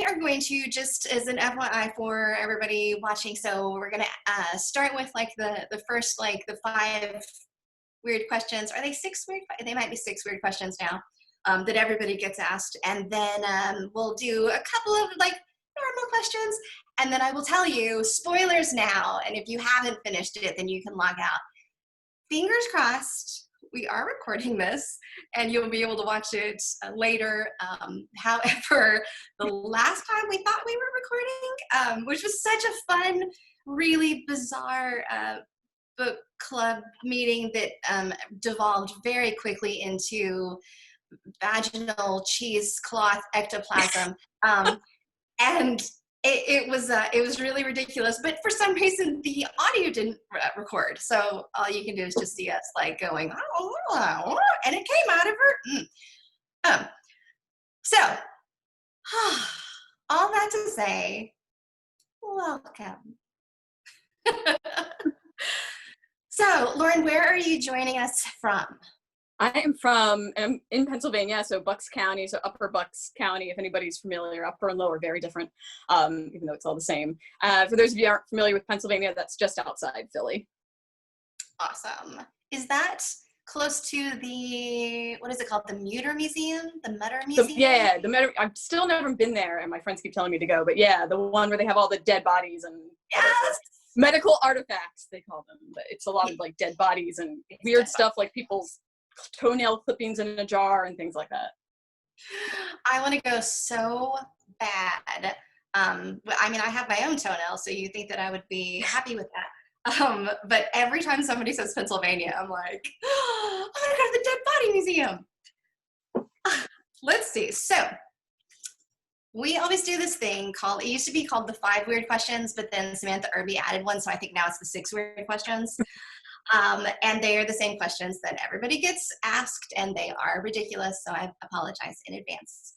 are going to, just as an FYI for everybody watching, so we're going to start with like the first, like the 5 weird questions. Are they 6 weird? They might be 6 weird questions now that everybody gets asked. And then we'll do a couple of like normal questions. And then I will tell you spoilers now. And if you haven't finished it, then you can log out. Fingers crossed, we are recording this and you'll be able to watch it later. However, the last time we thought we were recording, which was such a fun, really bizarre book club meeting that devolved very quickly into vaginal cheesecloth ectoplasm. And it was really ridiculous, but for some reason the audio didn't record. So all you can do is just see us like going, oh, and it came out of her. So all that to say, welcome. So Lauren, where are you joining us from? I'm in Pennsylvania, so Bucks County, so Upper Bucks County, if anybody's familiar. Upper and lower, very different, even though it's all the same. For those of you who aren't familiar with Pennsylvania, that's just outside Philly. Awesome. Is that close to the, what is it called, the Mutter Museum? The Mutter Museum? Yeah, the Mutter, I've still never been there, and my friends keep telling me to go, but yeah, the one where they have all the dead bodies and yes! medical artifacts, they call them, but it's a lot of like dead bodies and weird stuff like people's toenail clippings in a jar and things like that. I want to go so bad. I mean, I have my own toenails, so you think that I would be happy with that. But every time somebody says Pennsylvania, I'm like, oh my God, the Dead Body Museum. Let's see. So we always do this thing called, it used to be called the 5 weird questions, but then Samantha Irby added one, so I think now it's the 6 weird questions. And they are the same questions that everybody gets asked, and they are ridiculous, so I apologize in advance.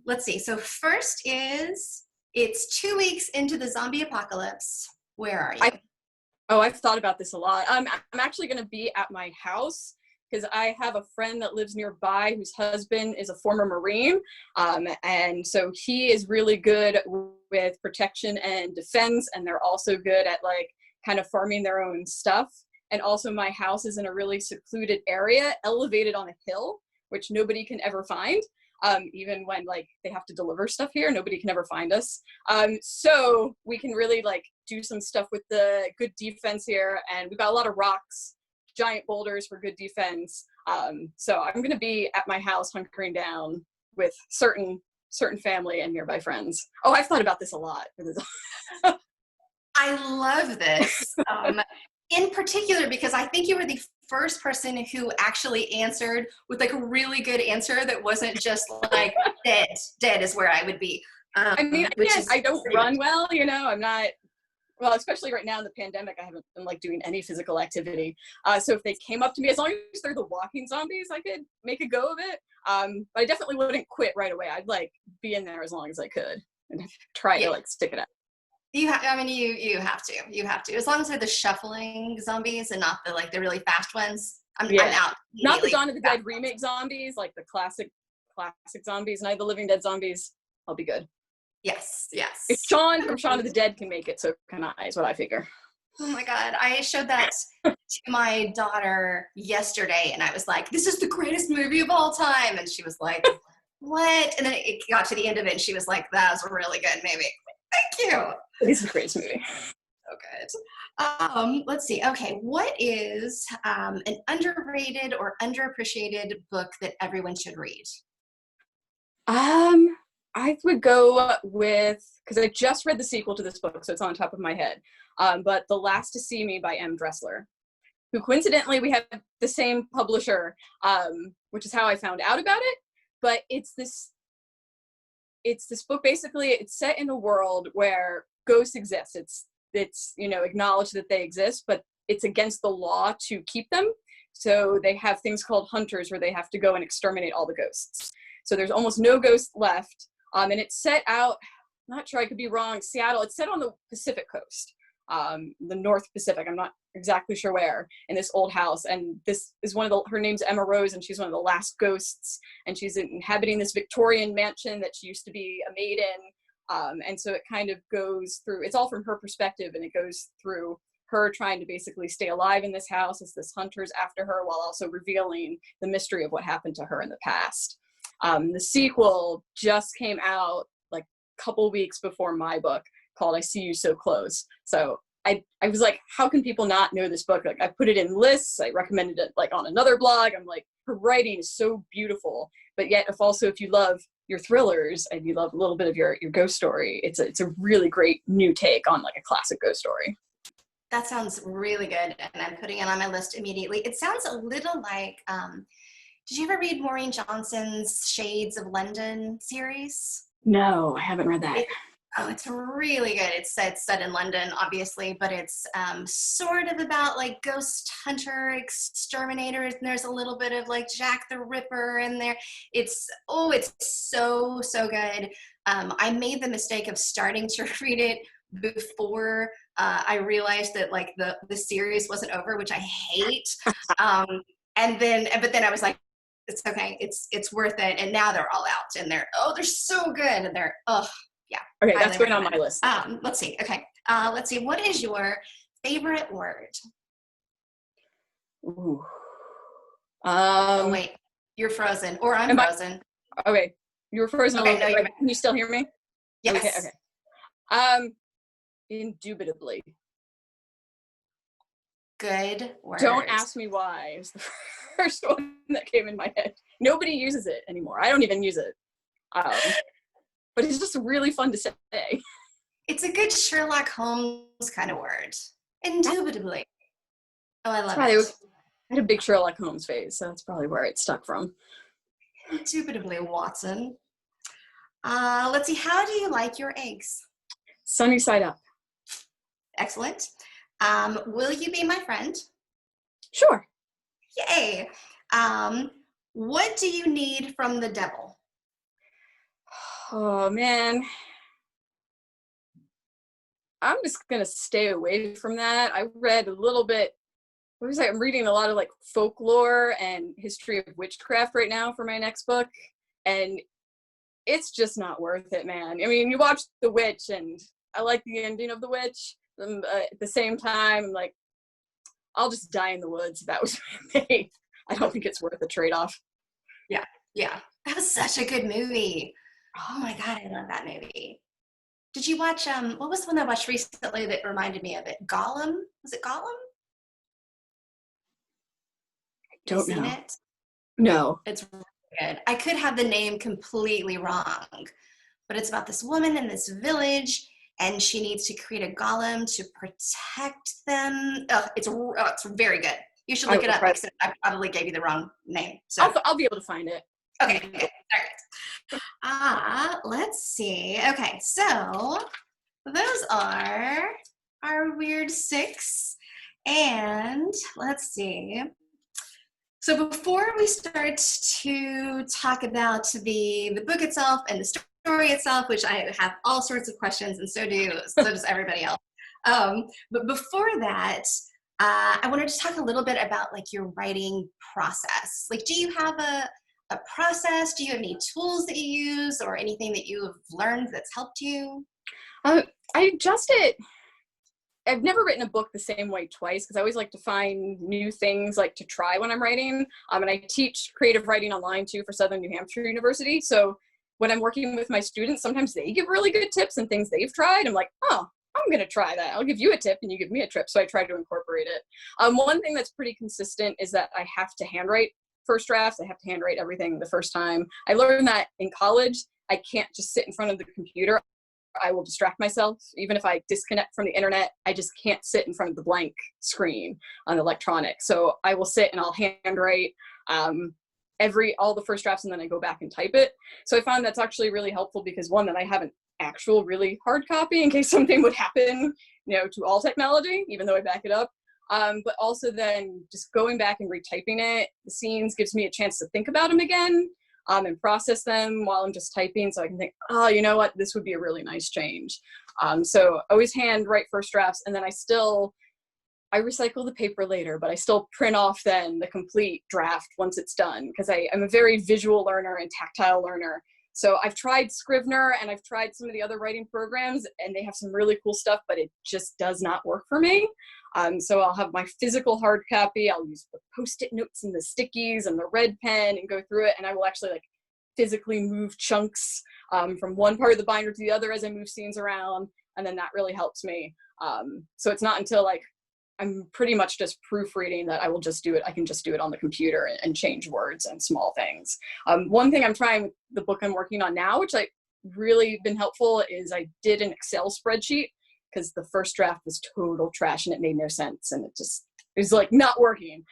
Let's see. So first is, it's 2 weeks into the zombie apocalypse. Where are you? I've thought about this a lot. I'm actually going to be at my house because I have a friend that lives nearby whose husband is a former Marine. And so he is really good with protection and defense, and they're also good at like kind of farming their own stuff. And also my house is in a really secluded area, elevated on a hill, which nobody can ever find. Even when like they have to deliver stuff here, nobody can ever find us. So we can really like do some stuff with the good defense here. And we've got a lot of rocks, giant boulders for good defense. So I'm gonna be at my house hunkering down with certain family and nearby friends. Oh, I've thought about this a lot. I love this, in particular, because I think you were the first person who actually answered with like a really good answer that wasn't just like dead is where I would be. I mean, I don't run well, you know, I'm not, well, especially right now in the pandemic, I haven't been like doing any physical activity. So if they came up to me, as long as they're the walking zombies, I could make a go of it. But I definitely wouldn't quit right away. I'd like be in there as long as I could and try to like stick it out. You have to, as long as they're the shuffling zombies and not the like the really fast ones. I'm out. Not the Dawn of the Dead remake zombies, like the classic zombies. Night of the Living Dead zombies. I'll be good. Yes. If Shaun from Shaun of the Dead can make it, so can I, is what I figure. Oh my God, I showed that to my daughter yesterday, and I was like, "This is the greatest movie of all time," and she was like, "What?" And then it got to the end of it, and she was like, "That was a really good movie." Thank you. It is the greatest movie. So good. Let's see. Okay, what is an underrated or underappreciated book that everyone should read? I would go with, because I just read the sequel to this book, so it's on top of my head, but The Last to See Me by M. Dressler, who coincidentally we have the same publisher, which is how I found out about it. But it's this book, basically, it's set in a world where ghosts exist. It's you know, acknowledged that they exist, but it's against the law to keep them. So they have things called hunters where they have to go and exterminate all the ghosts. So there's almost no ghosts left. And it's set out, not sure, I could be wrong, Seattle. It's set on the Pacific coast. the North Pacific. I'm not exactly sure where, in this old house. And this is her name's Emma Rose, and she's one of the last ghosts. And she's inhabiting this Victorian mansion that she used to be a maid in. And so it kind of goes through, it's all from her perspective, and it goes through her trying to basically stay alive in this house as this hunter's after her, while also revealing the mystery of what happened to her in the past. The sequel just came out like a couple weeks before my book, called I See You So Close. So I was like, how can people not know this book? Like, I put it in lists, I recommended it like on another blog. I'm like, her writing is so beautiful, but yet if you love your thrillers and you love a little bit of your ghost story, it's a really great new take on like a classic ghost story. That sounds really good, and I'm putting it on my list immediately. It sounds a little like, did you ever read Maureen Johnson's Shades of London series? No, I haven't read that. It's really good. It's set in London, obviously, but it's sort of about like ghost hunter exterminators, and there's a little bit of like Jack the Ripper in there. It's so good. I made the mistake of starting to read it before I realized that like the series wasn't over, which I hate. But then I was like, it's okay, it's worth it. And now they're all out, and they're so good, and they're yeah. Okay, that's going on my list. Let's see. Okay, let's see. What is your favorite word? Ooh. Oh wait, you're frozen, or I'm frozen. Okay, you were frozen. Okay, no, right? Can you still hear me? Yes. Okay. Indubitably. Good word. Don't ask me why. It was the first one that came in my head. Nobody uses it anymore. I don't even use it. But it's just really fun to say. It's a good Sherlock Holmes kind of word. Indubitably. Oh, I love it. I had a big Sherlock Holmes phase, so that's probably where it stuck from. Indubitably, Watson. Let's see. How do you like your eggs? Sunny side up. Excellent. Will you be my friend? Sure. Yay. What do you need from the devil? Oh, man. I'm just going to stay away from that. I read a little bit. I'm reading a lot of like folklore and history of witchcraft right now for my next book. And it's just not worth it, man. I mean, you watch The Witch, and I like the ending of The Witch. At the same time, I'm like, I'll just die in the woods if that was me. I don't think it's worth the trade-off. Yeah. That was such a good movie. Oh my God, I love that movie. Did you watch, what was the one I watched recently that reminded me of it? Gollum? Was it Gollum? Don't know. It? No. It's really good. I could have the name completely wrong, but it's about this woman in this village, and she needs to create a golem to protect them. It's very good. You should look it up, because I probably gave you the wrong name. So I'll be able to find it. Okay, good. All right. Let's see. Okay, so those are our weird 6. And let's see. So before we start to talk about the book itself and the story itself, which I have all sorts of questions, and so does everybody else. But before that, I wanted to talk a little bit about like your writing process. Like, do you have a process? Do you have any tools that you use, or anything that you have learned that's helped you? I adjust it. I've never written a book the same way twice, because I always like to find new things like to try when I'm writing. And I teach creative writing online too for Southern New Hampshire University. So when I'm working with my students, sometimes they give really good tips and things they've tried. I'm like, oh, I'm going to try that. I'll give you a tip and you give me a tip. So I try to incorporate it. One thing that's pretty consistent is that I have to handwrite first drafts. I have to handwrite everything the first time. I learned that in college. I can't just sit in front of the computer. I will distract myself. Even if I disconnect from the internet, I just can't sit in front of the blank screen on electronic. So I will sit and I'll handwrite all the first drafts, and then I go back and type it. So I found that's actually really helpful, because one, that I have an actual really hard copy in case something would happen, to all technology, even though I back it up. But also then just going back and retyping it, the scenes gives me a chance to think about them again. and process them while I'm just typing, so I can think, oh, you know what, this would be a really nice change. So I always hand write first drafts, and then I recycle the paper later, but I still print off then the complete draft once it's done, because I'm a very visual learner and tactile learner. So I've tried Scrivener and I've tried some of the other writing programs, and they have some really cool stuff, but it just does not work for me. So I'll have my physical hard copy. I'll use the Post-it notes and the stickies and the red pen and go through it. And I will actually like physically move chunks from one part of the binder to the other as I move scenes around. And then that really helps me. So it's not until like I'm pretty much just proofreading that I will just do it. I can just do it on the computer and change words and small things. One thing I'm trying with the book I'm working on now, which like really been helpful, is I did an Excel spreadsheet, because the first draft was total trash and it made no sense, and it was like not working.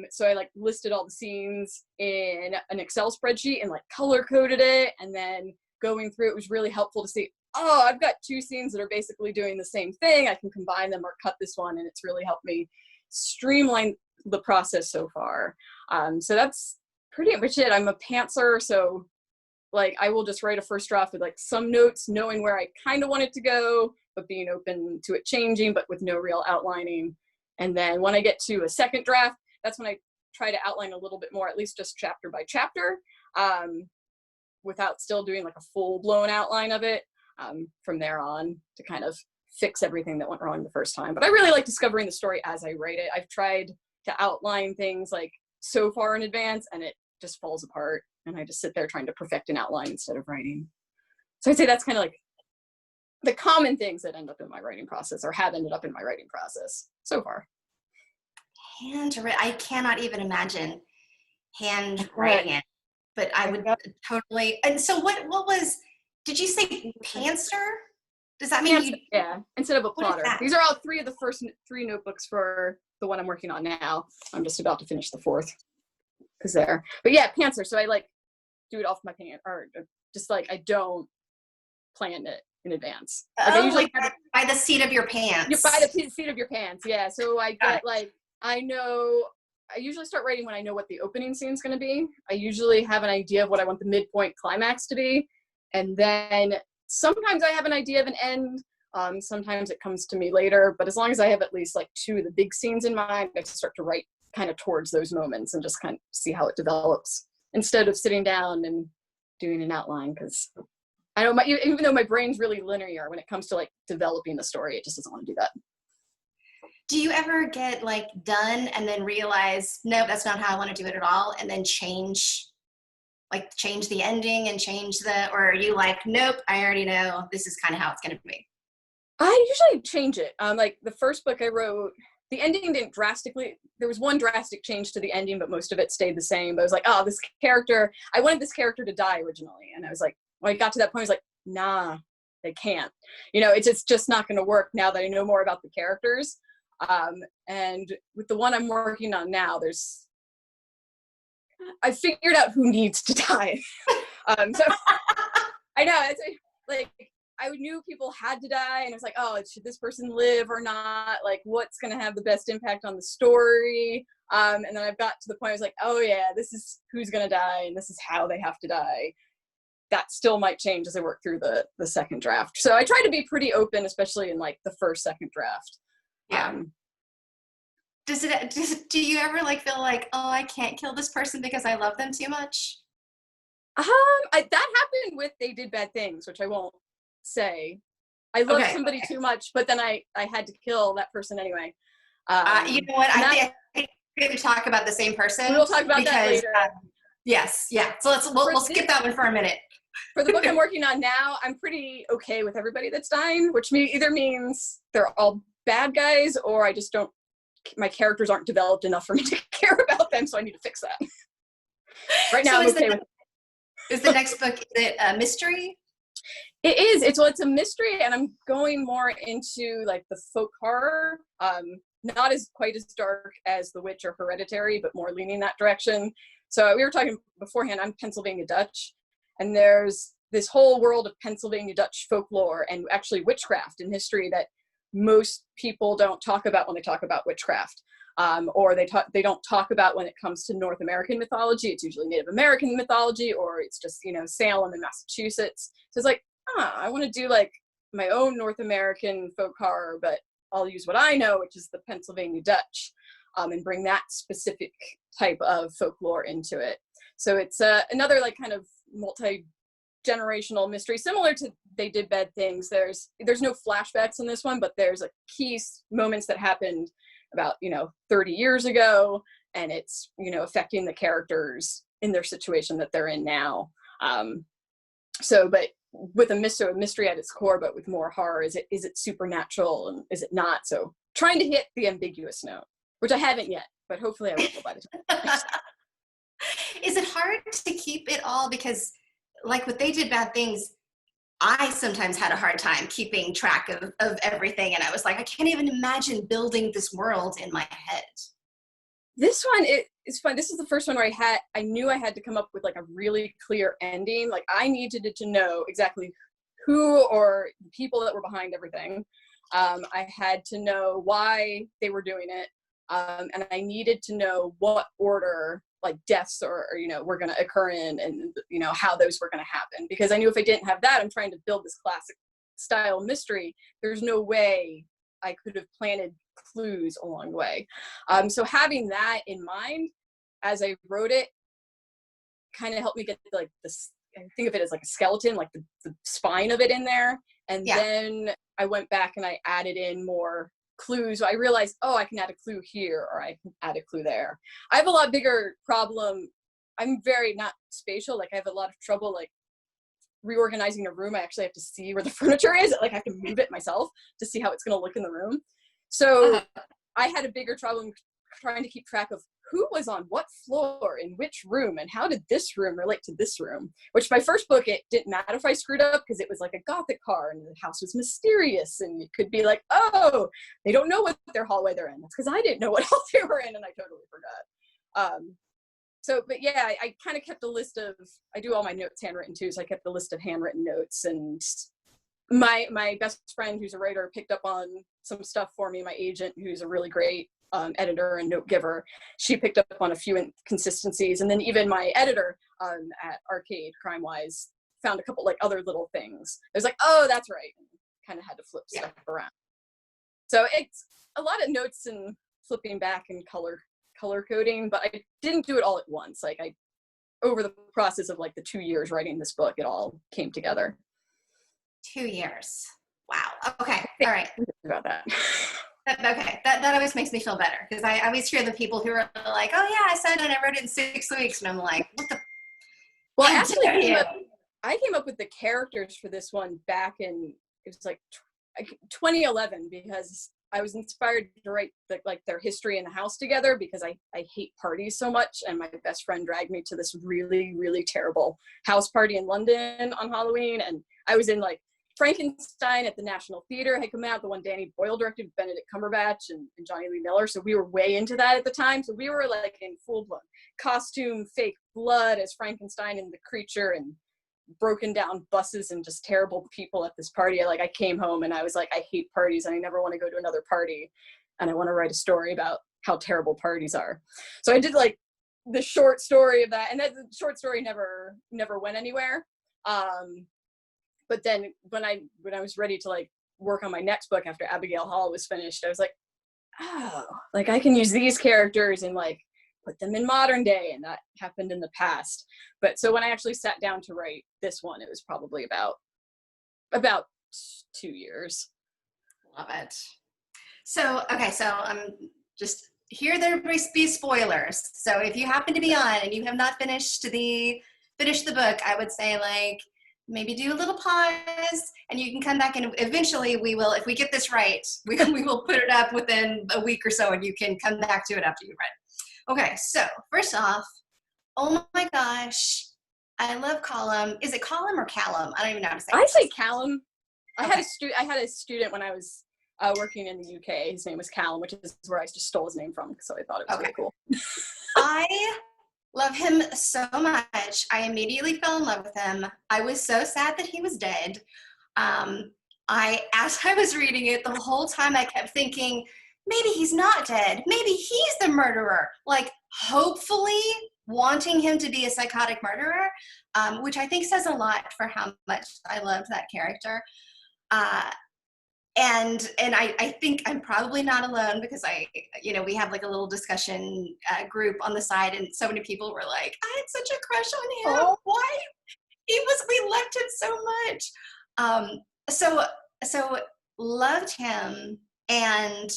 So I like listed all the scenes in an Excel spreadsheet and like color coded it, and then going through it was really helpful to see, oh, I've got two scenes that are basically doing the same thing. I can combine them or cut this one, and it's really helped me streamline the process so far. So that's pretty much it. I'm a pantser, so like I will just write a first draft with like some notes, knowing where I kind of want it to go, but being open to it changing, but with no real outlining. And then when I get to a second draft, that's when I try to outline a little bit more, at least just chapter by chapter, without still doing like a full-blown outline of it. From there on, to kind of fix everything that went wrong the first time. But I really like discovering the story as I write it. I've tried to outline things like so far in advance, and it just falls apart, and I just sit there trying to perfect an outline instead of writing. So I'd say that's kind of like the common things that end up in my writing process, or have ended up in my writing process so far. I cannot even imagine handwriting it, but I would totally. And so what was, did you say pantser? Does that mean yeah, instead of a plotter? These are all three of the first three notebooks for the one I'm working on now. I'm just about to finish the fourth, because there. But yeah, pantser. So I like do it off my pants, or just like I don't plan it in advance. Like I usually like by the seat of your pants. By the seat of your pants, yeah. So I get like, I usually start writing when I know what the opening scene is going to be. I usually have an idea of what I want the midpoint climax to be. And then sometimes I have an idea of an end. Sometimes it comes to me later, but as long as I have at least like two of the big scenes in mind, I start to write kind of towards those moments and just kind of see how it develops, instead of sitting down and doing an outline. Because I know even though my brain's really linear when it comes to like developing the story, it just doesn't want to do that. Do you ever get like done and then realize, no, that's not how I want to do it at all, and then change the ending and or are you like, nope, I already know this is kind of how it's going to be? I usually change it. Like the first book I wrote, the ending didn't there was one drastic change to the ending, but most of it stayed the same. But I was like, oh, I wanted this character to die originally. And I was like, when I got to that point, I was like, nah, they can't. It's just not going to work now that I know more about the characters. And with the one I'm working on now, I figured out who needs to die. So I know, it's like I knew people had to die, and I was like, oh, should this person live or not? Like, what's going to have the best impact on the story? And then I've got to the point I was like, oh yeah, this is who's going to die, and this is how they have to die. That still might change as I work through the second draft. So I try to be pretty open, especially in like the second draft. Yeah. Do you ever like feel like, oh, I can't kill this person because I love them too much? That happened with They Did Bad Things, which I won't say. I love somebody too much, but then I had to kill that person anyway. You know what? I think we're going to talk about the same person. We'll talk about that later. Yes, yeah. So we'll skip that one for a minute. For the book I'm working on now, I'm pretty okay with everybody that's dying, which either means they're all bad guys, or I just don't. My characters aren't developed enough for me to care about them, so I need to fix that. Right now, I'm okay with it. Is the next book, is it a mystery? It is. It's a mystery, and I'm going more into like the folk horror. Not quite as dark as The Witch or Hereditary, but more leaning that direction. So we were talking beforehand, I'm Pennsylvania Dutch, and there's this whole world of Pennsylvania Dutch folklore and actually witchcraft and history that most people don't talk about when they talk about witchcraft. or they don't talk about when it comes to North American mythology. It's usually Native American mythology, or it's just, you know, Salem and Massachusetts. So it's like, I want to do like my own North American folk horror, but I'll use what I know, which is the Pennsylvania Dutch, and bring that specific type of folklore into it. So it's another like kind of multi-generational mystery, similar to They Did Bad Things. There's no flashbacks in this one, but there's like key moments that happened about, you know, 30 years ago, and it's, you know, affecting the characters in their situation that they're in now. But with a mystery at its core, but with more horror. Is it supernatural and is it not? So trying to hit the ambiguous note, which I haven't yet, but hopefully I will by the time. Is it hard to keep it all? Because like with They Did Bad Things, I sometimes had a hard time keeping track of everything. And I was like, I can't even imagine building this world in my head. This one, it's fun. This is the first one where I knew I had to come up with like a really clear ending. Like I needed to know exactly who or the people that were behind everything. I had to know why they were doing it. And I needed to know what order like deaths or you know, were going to occur in, and, you know, how those were going to happen. Because I knew if I didn't have that, I'm trying to build this classic style mystery. There's no way I could have planted clues along the way. So having that in mind as I wrote it kind of helped me get like this, I think of it as like a skeleton, like the spine of it in there. And then I went back and I added in more clues. So I realized, I can add a clue here, or I can add a clue there. I have a lot bigger problem. I'm very not spatial. Like I have a lot of trouble like reorganizing a room. I actually have to see where the furniture is. Like I have to move it myself to see how it's going to look in the room. So I had a bigger problem trying to keep track of who was on what floor in which room and how did this room relate to this room. Which my first book, it didn't matter if I screwed up because it was like a Gothic car and the house was mysterious, and it could be like, they don't know what their hallway they're in. That's because I didn't know what hall they were in and I totally forgot. But yeah, I kind of kept a list of, I do all my notes handwritten too, so I kept a list of handwritten notes. And my best friend who's a writer picked up on some stuff for me. My agent, who's a really great editor and note giver, she picked up on a few inconsistencies. And then even my editor at Arcade Crime Wise found a couple like other little things. It was like, that's right. And kind of had to flip stuff around. So it's a lot of notes and flipping back and color coding, but I didn't do it all at once. Like over the process of like the 2 years writing this book, it all came together. 2 years. Wow. Okay. All right. About that. Okay. That always makes me feel better, because I always hear the people who are like, I said it and I wrote it in 6 weeks. And I'm like, what the? Well, actually, I came up with the characters for this one back in, it was like 2011, because I was inspired to write their history in the house together, because I hate parties so much. And my best friend dragged me to this really, really terrible house party in London on Halloween. And I was in like Frankenstein at the National Theatre had come out, the one Danny Boyle directed, Benedict Cumberbatch and Johnny Lee Miller. So we were way into that at the time. So we were like in full blown costume, fake blood as Frankenstein and the creature, and broken down buses and just terrible people at this party. I came home and I was like, I hate parties and I never want to go to another party. And I want to write a story about how terrible parties are. So I did like the short story of that. And that short story never went anywhere. But then when I was ready to like work on my next book after Abigail Hall was finished, I was like, like I can use these characters and like put them in modern day, and that happened in the past. But so when I actually sat down to write this one, it was probably about 2 years. Love it. So just here there be spoilers. So if you happen to be on and you have not finished the book, I would say like maybe do a little pause, and you can come back, and eventually we will, if we get this right, we will put it up within a week or so, and you can come back to it after you've read. Okay, so first off, oh my gosh, I love Callum. Is it Callum or Callum? I don't even know how to say it. I say Callum. Okay. I had a student when I was working in the UK. His name was Callum, which is where I just stole his name from, so I thought it was really cool. I love him so much. I immediately fell in love with him. I was so sad that he was dead. As I was reading it, the whole time I kept thinking, maybe he's not dead. Maybe he's the murderer. Like, hopefully wanting him to be a psychotic murderer, which I think says a lot for how much I loved that character. And I think I'm probably not alone, because we have like a little discussion group on the side, and so many people were like, I had such a crush on him. Oh. Why? We loved him so much. So loved him, and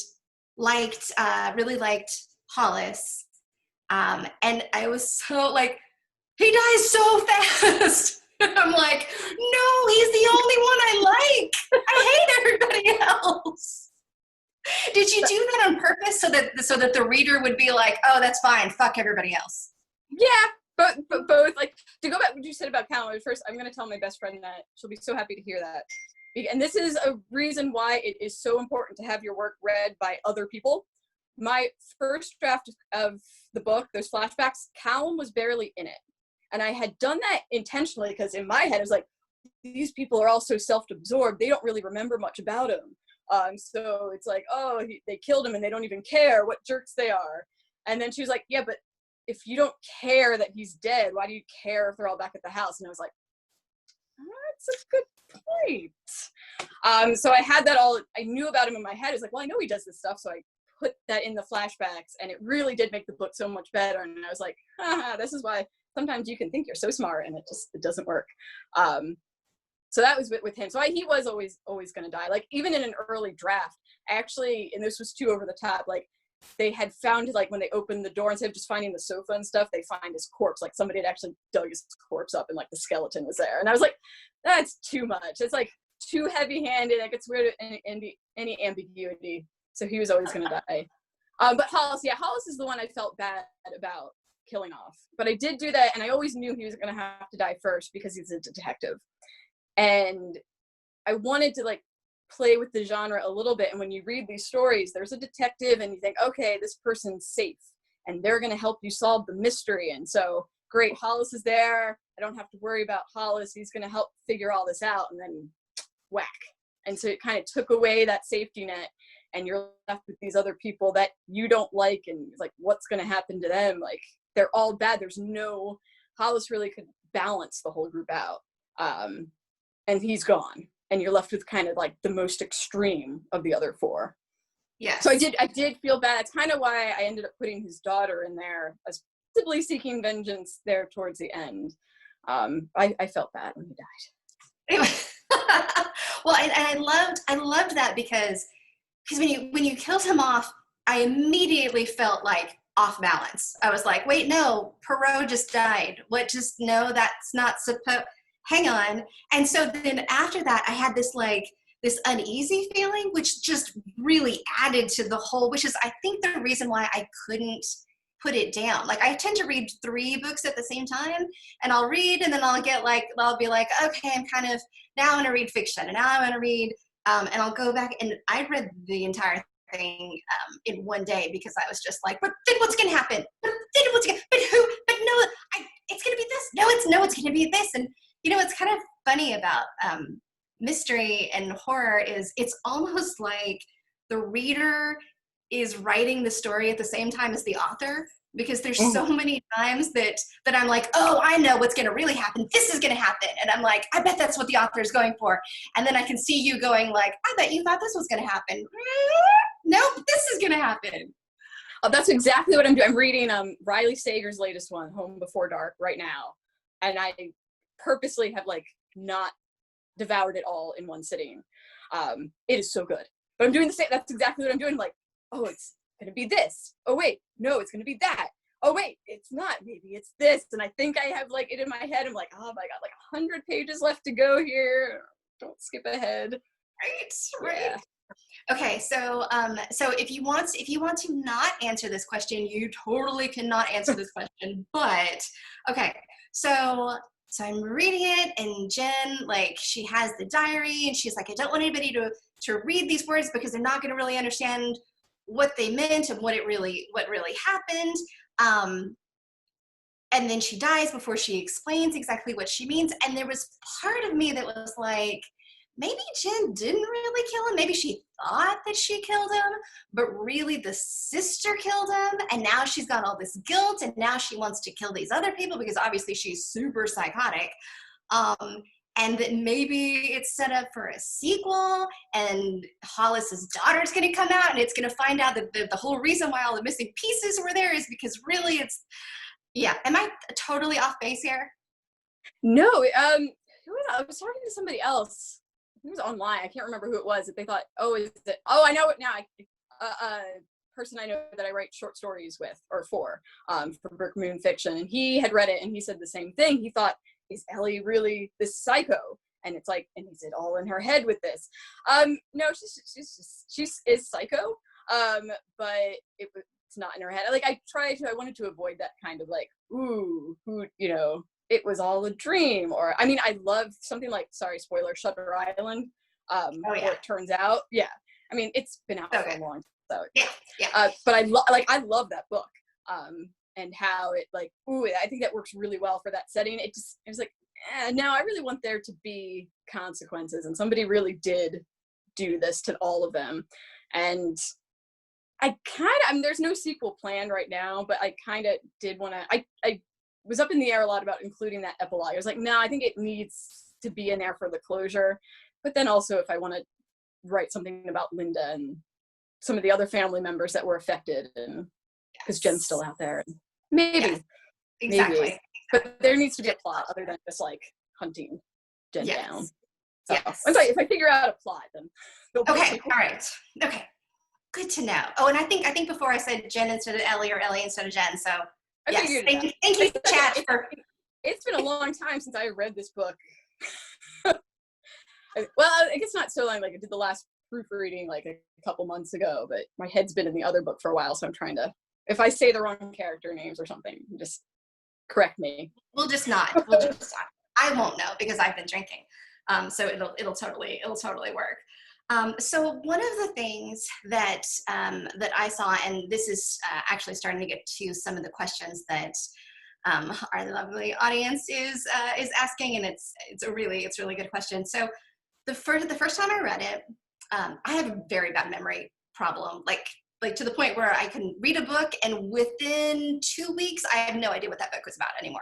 really liked Hollis. And I was so like, he dies so fast. I'm like, no, he's the only one I like. I hate everybody else. Did you do that on purpose so that the reader would be like, oh, that's fine, fuck everybody else? Yeah, but both. Like, to go back what you said about Callum, first I'm going to tell my best friend that. She'll be so happy to hear that. And this is a reason why it is so important to have your work read by other people. My first draft of the book, those flashbacks, Callum was barely in it. And I had done that intentionally because in my head, it was like, these people are all so self-absorbed. They don't really remember much about him. So it's like, oh, they killed him and they don't even care what jerks they are. And then she was like, yeah, but if you don't care that he's dead, why do you care if they're all back at the house? And I was like, oh, that's a good point. So I had that all, I knew about him in my head. It was like, well, I know he does this stuff. So I put that in the flashbacks, and it really did make the book so much better. And I was like, this is why sometimes you can think you're so smart and it doesn't work. So that was with him. So he was always going to die. Like, even in an early draft, actually, and this was too over the top, like, they had found, like, when they opened the door, instead of just finding the sofa and stuff, they find his corpse. Like, somebody had actually dug his corpse up and, like, the skeleton was there. And I was like, that's too much. It's, like, too heavy-handed. Like, it's weird, any ambiguity. So he was always going to die. But Hollis is the one I felt bad about killing off. But I did do that, and I always knew he was going to have to die first because he's a detective. And I wanted to, like, play with the genre a little bit. And when you read these stories, there's a detective and you think, okay, this person's safe and they're going to help you solve the mystery. And so, great, Hollis is there. I don't have to worry about Hollis. He's going to help figure all this out. And then whack. And so it kind of took away that safety net, and you're left with these other people that you don't like. And it's like, what's going to happen to them? Like, they're all bad. Hollis really could balance the whole group out. And he's gone, and you're left with kind of like the most extreme of the other four. Yeah. So I did feel bad. That's kind of why I ended up putting his daughter in there as possibly seeking vengeance there towards the end. I felt bad when he died. Well, and I loved that because when you killed him off, I immediately felt like off balance. I was like, wait, no, Perot just died. No, that's not supposed. Hang on. And so then after that, I had this uneasy feeling, which just really added to the whole, which is, I think, the reason why I couldn't put it down. Like, I tend to read 3 books at the same time, and I'll read, and then I'll be like, okay, now I'm going to read fiction, and now I'm going to read, and I'll go back, and I read the entire thing in one day because I was just like, but then what's going to happen? But who? But no, it's going to be this. No, it's going to be this. And what's kind of funny about mystery and horror is it's almost like the reader is writing the story at the same time as the author, because there's so many times that I'm like, oh, I know what's going to really happen. This is going to happen. And I'm like, I bet that's what the author is going for. And then I can see you going like, I bet you thought this was going to happen. Nope, this is going to happen. Oh, that's exactly what I'm doing. I'm reading Riley Sager's latest one, Home Before Dark, right now. And I purposely have not devoured it all in one sitting. It is so good. But I'm doing the same. That's exactly what I'm doing. Like, oh, it's going to be this. Oh, wait, no, it's going to be that. Oh, wait, it's not. Maybe it's this. And I think I have it in my head. I'm like, oh, I got 100 pages left to go here. Don't skip ahead. Right. Yeah. Okay, so if you want to not answer this question, you totally cannot answer this question. But okay, so I'm reading it, and Jen, she has the diary, and she's like, I don't want anybody to read these words because they're not going to really understand what they meant and what really happened. And then she dies before she explains exactly what she means. And there was part of me that was like, maybe Jen didn't really kill him. Maybe she thought that she killed him, but really the sister killed him. And now she's got all this guilt, and now she wants to kill these other people because obviously she's super psychotic. Um, and that maybe it's set up for a sequel, and Hollis's daughter's going to come out, and it's going to find out that the whole reason why all the missing pieces were there is because really it's, yeah. Am I totally off base here? No, I was talking to somebody else. It was online. I can't remember who it was. That they thought, oh, is it? Oh, I know it now. Person I know that I write short stories with or for Brick Moon Fiction, and he had read it and he said the same thing. He thought, is Ellie really this psycho? And it's like, and is it all in her head with this? No, she is psycho, but it's not in her head. Like I wanted to avoid that kind of like, ooh, who, it was all a dream. Or I mean, I love something like, sorry, spoiler, Shutter Island. Oh, yeah. Where it turns out, yeah. I mean, it's been out for a long time. So yeah. But I love that book. And how it like, ooh, I think that works really well for that setting. It was like, no, I really want there to be consequences, and somebody really did do this to all of them. And I mean, there's no sequel planned right now, but I kind of did want to, I was up in the air a lot about including that epilogue. I was like, no, I think it needs to be in there for the closure. But then also if I want to write something about Linda and some of the other family members that were affected, and because Jen's still out there, maybe, exactly. But there needs to be a plot other than just like hunting Jen down. So, yes. if I figure out a plot, then okay, all right, okay, good to know. Oh, and I think before I said Jen instead of Ellie or Ellie instead of Jen. So yes, thank you, chat. It's been a long time since I read this book. Well, I guess not so long. Like I did the last proofreading like a couple months ago, but my head's been in the other book for a while, so I'm trying to. If I say the wrong character names or something, just correct me. We'll just not. I won't know because I've been drinking, so it'll totally work. So one of the things that I saw, and this is actually starting to get to some of the questions that our lovely audience is asking, and it's a really good question. So the first time I read it, I have a very bad memory problem, like to the point where I can read a book and within 2 weeks I have no idea what that book was about anymore.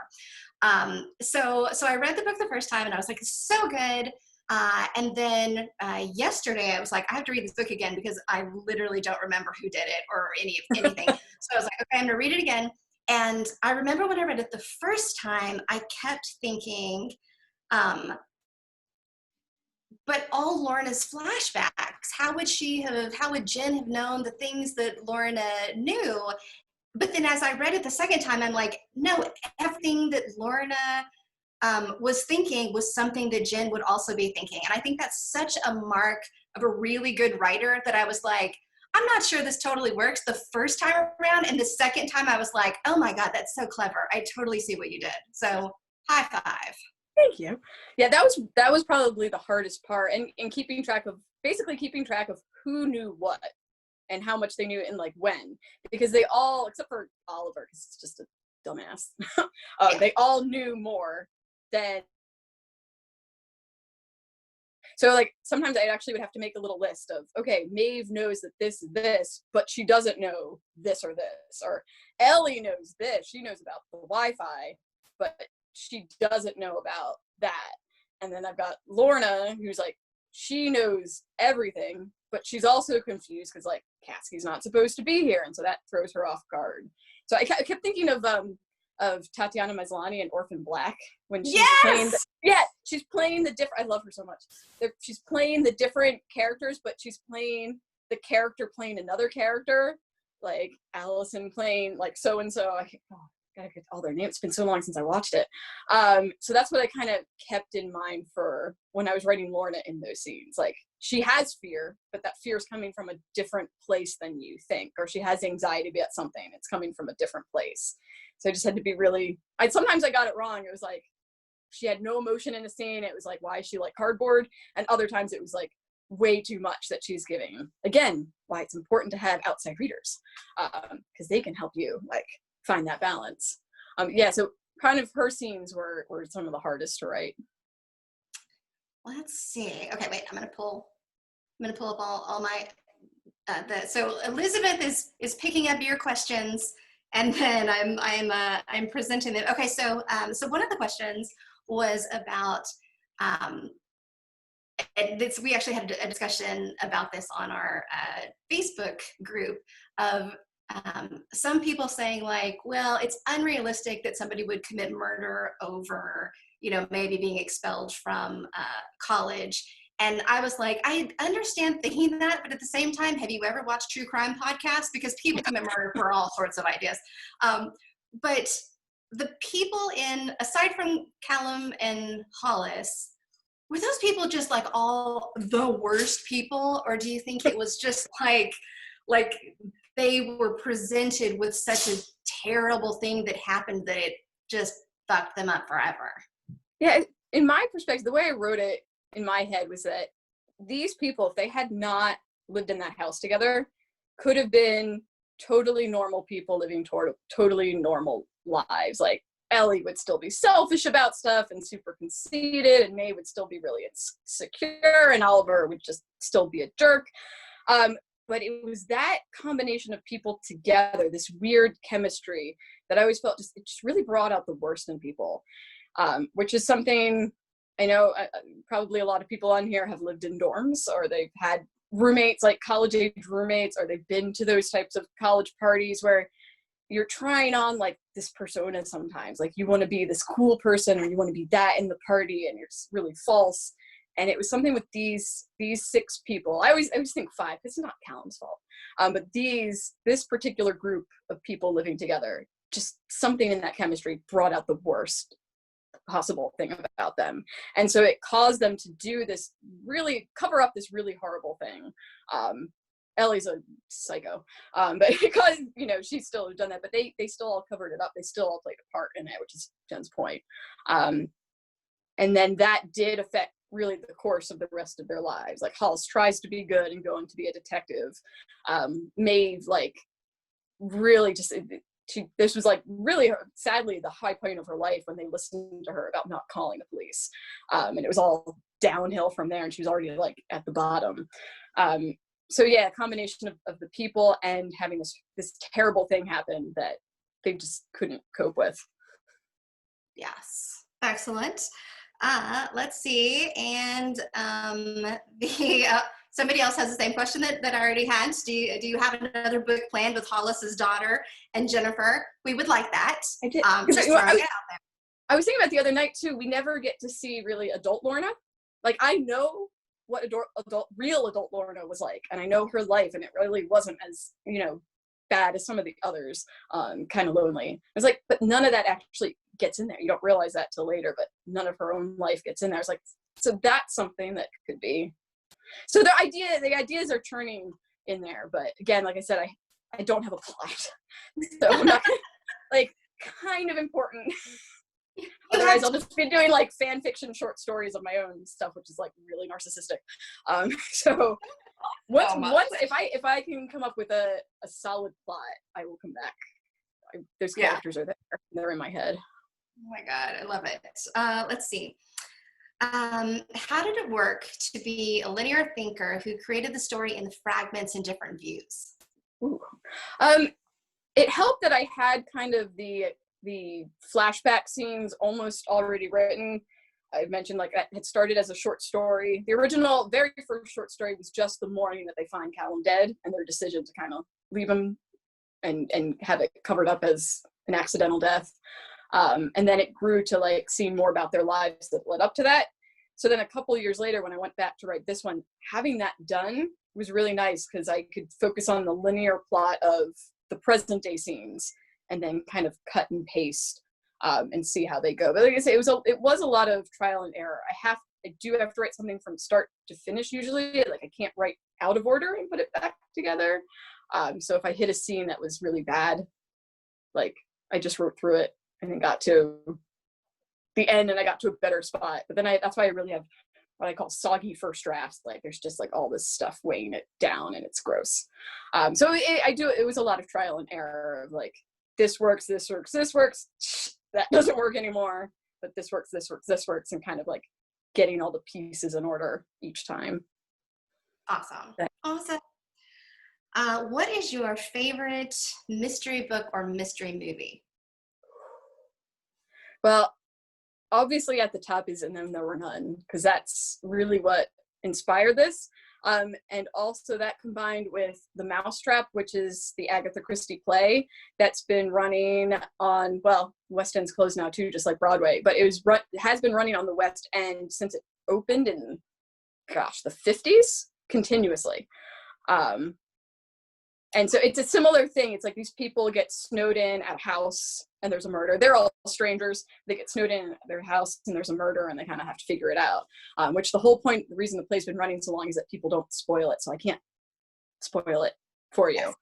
So I read the book the first time and I was like, so good. And then yesterday I was like, I have to read this book again because I literally don't remember who did it or anything. So I was like, okay, I'm gonna read it again. And I remember when I read it the first time, I kept thinking, but all Lorna's flashbacks, how would Jen have known the things that Lorna knew? But then as I read it the second time, I'm like, no, everything that Lorna was thinking was something that Jen would also be thinking. And I think that's such a mark of a really good writer that I was like, I'm not sure this totally works the first time around. And the second time I was like, oh my God, that's so clever. I totally see what you did. So high five. Thank you. Yeah, that was probably the hardest part, and keeping track of who knew what and how much they knew and like when, because they all, except for Oliver, because it's just a dumbass, they all knew more than. So like sometimes I actually would have to make a little list of, okay, Maeve knows that this, but she doesn't know this or this, or Ellie knows this, she knows about the Wi-Fi, but she doesn't know about that. And then I've got Lorna, who's like, she knows everything, but she's also confused because like Caskie's not supposed to be here, and so that throws her off guard. So I kept thinking of Tatiana Maslany in Orphan Black when she's playing she's playing the different. I love her so much. She's playing the different characters, but she's playing the character playing another character, like Allison playing like so and so. Gotta get all their names. It's been so long since I watched it. So that's what I kind of kept in mind for when I was writing Lorna in those scenes. Like she has fear, but that fear is coming from a different place than you think, or she has anxiety about something. It's coming from a different place. So I just had to be really, sometimes I got it wrong. It was like, she had no emotion in a scene. It was like, why is she like cardboard? And other times it was like way too much that she's giving. Again, why it's important to have outside readers, because they can help you like find that balance. So kind of her scenes were some of the hardest to write. let's see. Okay, wait, I'm gonna pull up all my, so Elizabeth is picking up your questions, and then I'm presenting them. Okay, so one of the questions was about, um, we actually had a discussion about this on our Facebook group of some people saying like, well, it's unrealistic that somebody would commit murder over, maybe being expelled from college. And I was like, I understand thinking that, but at the same time, have you ever watched true crime podcasts? Because people commit murder for all sorts of ideas. But the people aside from Callum and Hollis, were those people just like all the worst people, or do you think it was just like they were presented with such a terrible thing that happened that it just fucked them up forever? Yeah, in my perspective, the way I wrote it in my head was that these people, if they had not lived in that house together, could have been totally normal people living totally normal lives. Like Ellie would still be selfish about stuff and super conceited, and May would still be really insecure, and Oliver would just still be a jerk. But it was that combination of people together, this weird chemistry, that I always felt it just really brought out the worst in people, which is something I know probably a lot of people on here have lived in dorms, or they've had roommates, like college age roommates, or they've been to those types of college parties where you're trying on like this persona sometimes, like you want to be this cool person or you want to be that in the party, and you're just really false. And it was something with these 6 people. I always think 5, it's not Callum's fault, but this particular group of people living together, just something in that chemistry brought out the worst possible thing about them. And so it caused them to do this, really cover up this really horrible thing. Ellie's a psycho, but because she still have done that, but they still all covered it up. They still all played a part in it, which is Jen's point. And then that did affect really the course of the rest of their lives. Like Hollis tries to be good and going to be a detective. Maeve, like, really just this was like really sadly the high point of her life when they listened to her about not calling the police, and it was all downhill from there, and she was already like at the bottom. So yeah, a combination of the people and having this terrible thing happen that they just couldn't cope with. Yes, excellent. Let's see, and somebody else has the same question that I already had. Do you have another book planned with Hollis's daughter and Jennifer? We would like that. I did. Just throwing it out there. I was thinking about the other night too, we never get to see really adult Lorna. Like, I know what real adult Lorna was like, and I know her life, and it really wasn't as, bad as some of the others, kind of lonely. I was like, but none of that actually gets in there. You don't realize that till later, but none of her own life gets in there. It's like, so that's something that could be. So the ideas are churning in there, but again, like I said, I don't have a plot, so I'm not like kind of important. Otherwise, I'll just be doing like fan fiction short stories of my own stuff, which is like really narcissistic. So once if I can come up with a solid plot, I will come back. Those characters are there; they're in my head. Oh my god, I love it. Let's see. How did it work to be a linear thinker who created the story in fragments and different views? Ooh. It helped that I had kind of the flashback scenes almost already written. I mentioned like that had started as a short story. The original, very first short story was just the morning that they find Callum dead and their decision to kind of leave him and have it covered up as an accidental death. And then it grew to like seeing more about their lives that led up to that. So then a couple of years later, when I went back to write this one, having that done was really nice because I could focus on the linear plot of the present day scenes and then kind of cut and paste and see how they go. But like I say, it was a lot of trial and error. I do have to write something from start to finish usually. Like I can't write out of order and put it back together. So if I hit a scene that was really bad, like I just wrote through it and then got to the end and I got to a better spot. But then that's why I really have what I call soggy first drafts. Like there's just like all this stuff weighing it down and it's gross. So it was a lot of trial and error of like, this works, this works, this works, that doesn't work anymore, but this works, and kind of like getting all the pieces in order each time. Awesome. Awesome. What is your favorite mystery book or mystery movie? Well, obviously at the top is And Then There Were None, because that's really what inspired this. And also that combined with The Mousetrap, which is the Agatha Christie play that's been running on, well, West End's closed now too, just like Broadway, but it has been running on the West End since it opened in, gosh, the 50s continuously. And so it's a similar thing. It's like these people get snowed in at a house and there's a murder. They're all strangers. They get snowed in at their house and there's a murder and they kind of have to figure it out. Which the whole point, the reason the play's been running so long is that people don't spoil it. So I can't spoil it for you.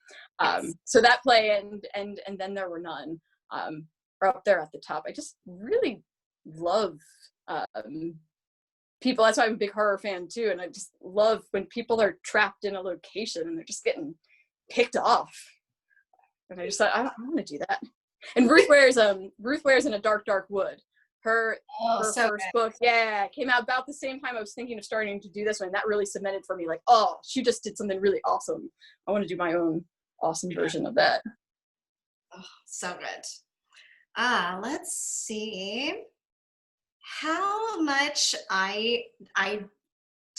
So that play and Then There Were None are up there at the top. I just really love people. That's why I'm a big horror fan too. And I just love when people are trapped in a location and they're just getting picked off, and I just thought I want to do that. And Ruth Ware's In a Dark Wood. Her so first good. book, yeah, came out about the same time I was thinking of starting to do this one. That really cemented for me, like, oh, she just did something really awesome. I want to do my own awesome version of that. Oh, so good. Let's see. How much I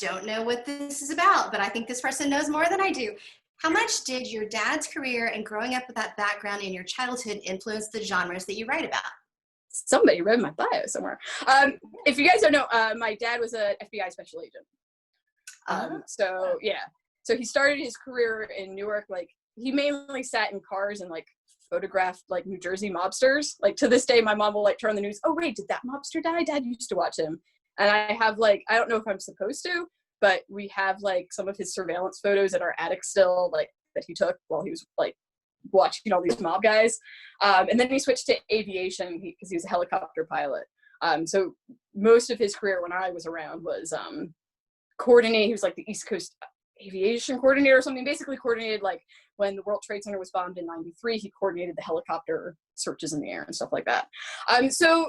don't know what this is about, but I think this person knows more than I do. How much did your dad's career and growing up with that background in your childhood influence the genres that you write about? Somebody read my bio somewhere. If you guys don't know, my dad was an FBI special agent. So yeah, so he started his career in Newark. Like he mainly sat in cars and like photographed like New Jersey mobsters. Like to this day, my mom will like turn on the news. Oh wait, did that mobster die? Dad used to watch him. And I have like, I don't know if I'm supposed to, but we have like some of his surveillance photos at our attic still, like that he took while he was like watching all these mob guys. And then he switched to aviation because he was a helicopter pilot. So most of his career when I was around was coordinating. He was like the East Coast aviation coordinator or something, basically coordinated like when the World Trade Center was bombed in '93, he coordinated the helicopter searches in the air and stuff like that. So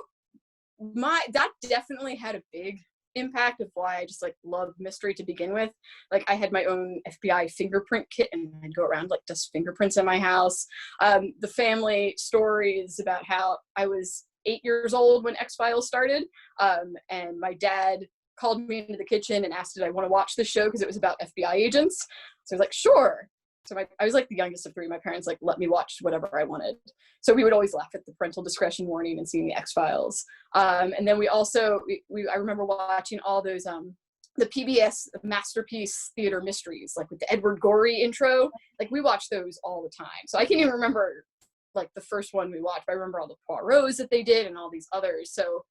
that definitely had a big impact of why I just like love mystery to begin with. Like I had my own FBI fingerprint kit and I'd go around like dust fingerprints in my house. The family stories about how I was 8 years old when X-Files started, and my dad called me into the kitchen and asked did I want to watch the show because it was about FBI agents. So I was like, sure. So I was like the youngest of three. My parents like let me watch whatever I wanted. So we would always laugh at the parental discretion warning and seeing the X-Files. And then we also, I remember watching all those, the PBS Masterpiece Theater Mysteries, like with the Edward Gorey intro. Like we watched those all the time. So I can't even remember like the first one we watched, but I remember all the Poirots that they did and all these others. So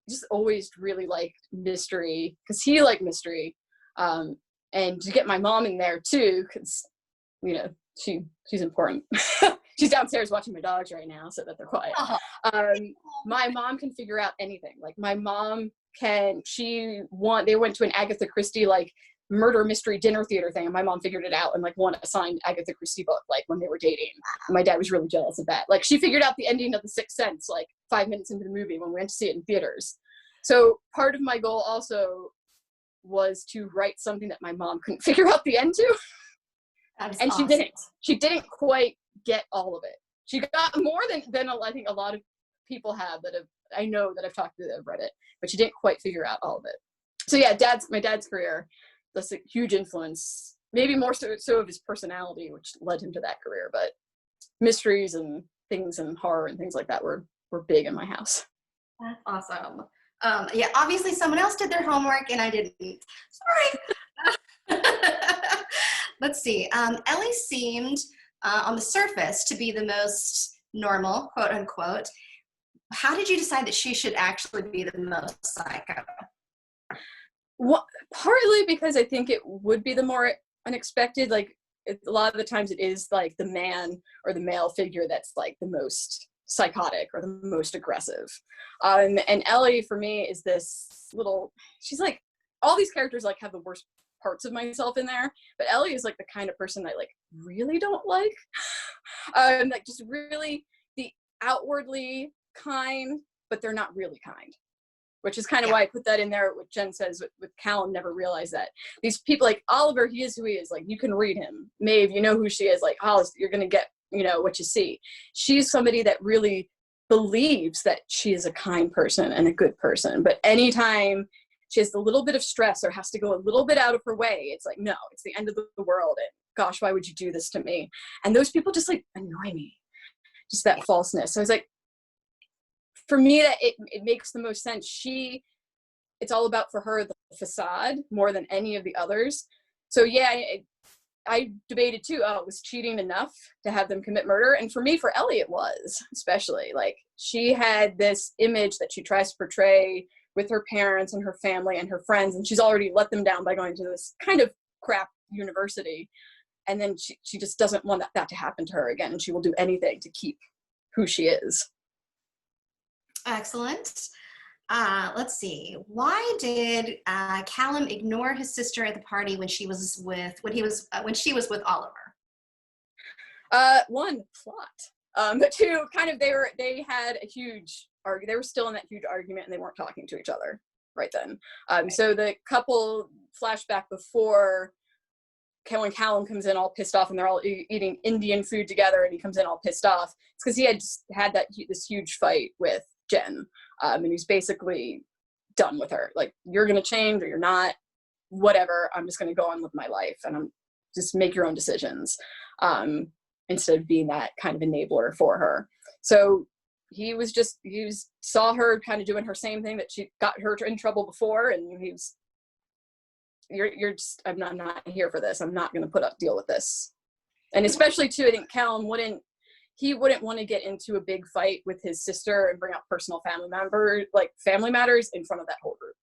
just always really liked mystery because he liked mystery. And to get my mom in there too, because you know, she's important. She's downstairs watching my dogs right now so that they're quiet. My mom can figure out anything. Like my mom they went to an Agatha Christie like murder mystery dinner theater thing and my mom figured it out and like won a signed Agatha Christie book like when they were dating. And my dad was really jealous of that. Like she figured out the ending of The Sixth Sense like 5 minutes into the movie when we went to see it in theaters. So part of my goal also was to write something that my mom couldn't figure out the end to. And awesome. She didn't quite get all of it. She got more than I think a lot of people have I know that I've talked to that have read it, but she didn't quite figure out all of it. So yeah, my dad's career, that's a huge influence, maybe more so of his personality, which led him to that career, but mysteries and things and horror and things like that were big in my house. That's awesome. Yeah, obviously someone else did their homework and I didn't. Sorry. Let's see. Ellie seemed on the surface to be the most normal, quote unquote. How did you decide that she should actually be the most psycho? Well, partly because I think it would be the more unexpected. Like a lot of the times it is like the man or the male figure that's like the most psychotic or the most aggressive. And Ellie for me is this she's like, all these characters like have the worst parts of myself in there, but Ellie is like the kind of person I like really don't like. Like just really the outwardly kind, but they're not really kind, which is kind of why I put that in there. What Jen says with Callum, never realized that these people like Oliver, he is who he is. Like, you can read him. Maeve, you know who she is. Like, Hollis, you're going to get, you know, what you see. She's somebody that really believes that she is a kind person and a good person. But anytime she has a little bit of stress or has to go a little bit out of her way, it's like, no, it's the end of the world. And gosh, why would you do this to me? And those people just like annoy me. Just that falseness. So I was like, for me, that it makes the most sense. It's all about, for her, the facade more than any of the others. So yeah, I debated too, was cheating enough to have them commit murder? And for me, for Ellie, it was, especially. Like, she had this image that she tries to portray with her parents and her family and her friends, and she's already let them down by going to this kind of crap university. And then she just doesn't want that to happen to her again, and she will do anything to keep who she is. Excellent. Let's see. Why did Callum ignore his sister at the party when she was with with Oliver? One, plot. But two, kind of they had a huge argument. They were still in that huge argument, and they weren't talking to each other right then. So the couple flashback before, when Callum comes in all pissed off, and they're all eating Indian food together, and he comes in all pissed off. It's because he had just had this huge fight with Jen, and he's basically done with her. Like, you're gonna change or you're not, whatever. I'm just gonna go on with my life, and I'm just make your own decisions, instead of being that kind of enabler for her. So he saw her kind of doing her same thing that she got her in trouble before, and you're just, I'm not here for this. I'm not going to deal with this. And especially too, I think Callum wouldn't want to get into a big fight with his sister and bring up personal family matters in front of that whole group,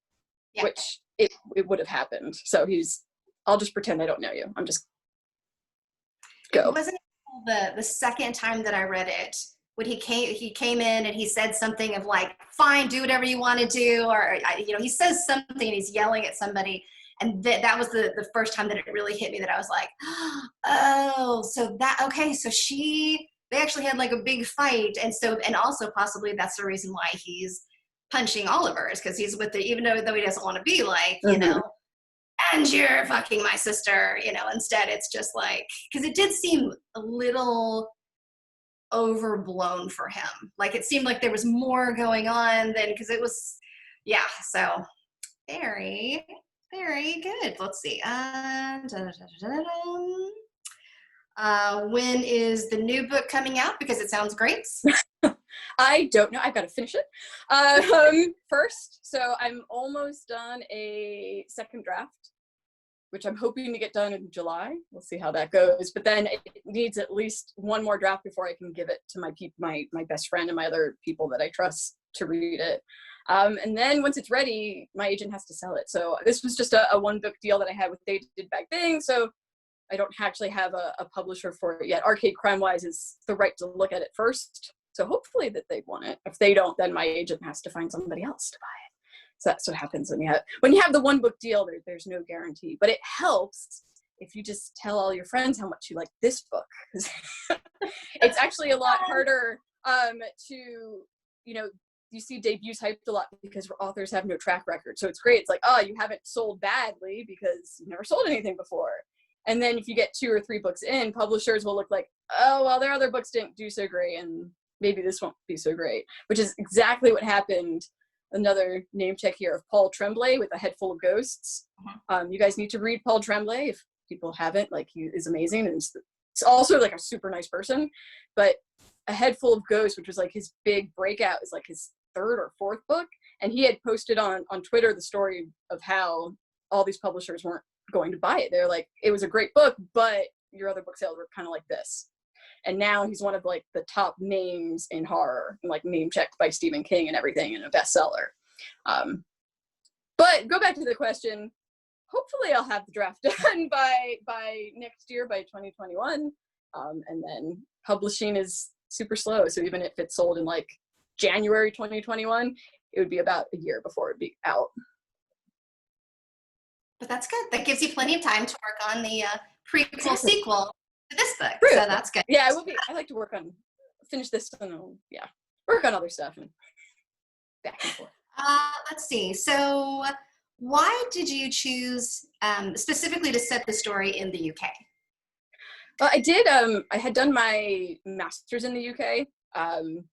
which it would have happened. So I'll just pretend I don't know you. I'm just go. It wasn't the second time that I read it when he came in and he said something of like, fine, do whatever you want to do. Or, he says something and he's yelling at somebody. And that was the first time that it really hit me, that I was like, oh, so they actually had like a big fight. And also possibly that's the reason why he's punching Oliver, is because he's with even though he doesn't want to be like, and you're fucking my sister, instead it's just like, because it did seem a little overblown for him. Like, it seemed like there was more going on than, because it was, so very, very good. Let's see. When is the new book coming out? Because it sounds great. I don't know. I've got to finish it first. So I'm almost done a second draft, which I'm hoping to get done in July. We'll see how that goes. But then it needs at least one more draft before I can give it to my best friend and my other people that I trust to read it. And then once it's ready, my agent has to sell it. So this was just a one book deal that I had with They Did Bad Things. So I don't actually have a publisher for it yet. Arcade Crime Wise is the right to look at it first. So hopefully that they want it. If they don't, then my agent has to find somebody else to buy it. So that's what happens when you have the one book deal. There's no guarantee, but it helps if you just tell all your friends how much you like this book. It's actually a lot harder to, you see debuts hyped a lot because authors have no track record. So it's great. It's like, oh, you haven't sold badly because you've never sold anything before. And then if you get 2 or 3 books in, publishers will look like, oh, well, their other books didn't do so great, and maybe this won't be so great, which is exactly what happened. Another name check here of Paul Tremblay with A Head Full of Ghosts. You guys need to read Paul Tremblay if people haven't. Like, he is amazing, and it's also like a super nice person. But A Head Full of Ghosts, which was like his big breakout, is like his 3rd or 4th book, and he had posted on Twitter the story of how all these publishers weren't going to buy it. They're like, it was a great book, but your other book sales were kind of like this. And now he's one of like the top names in horror, like name checked by Stephen King and everything, and a bestseller. But go back to the question. Hopefully I'll have the draft done by next year, by 2021. And then publishing is super slow. So even if it's sold in like January 2021, it would be about a year before it'd be out. But that's good. That gives you plenty of time to work on the prequel sequel to this book. True. So that's good. Yeah, I like to finish this and work on other stuff and back and forth. Let's see. So, why did you choose specifically to set the story in the UK? Well, I had done my master's in the UK.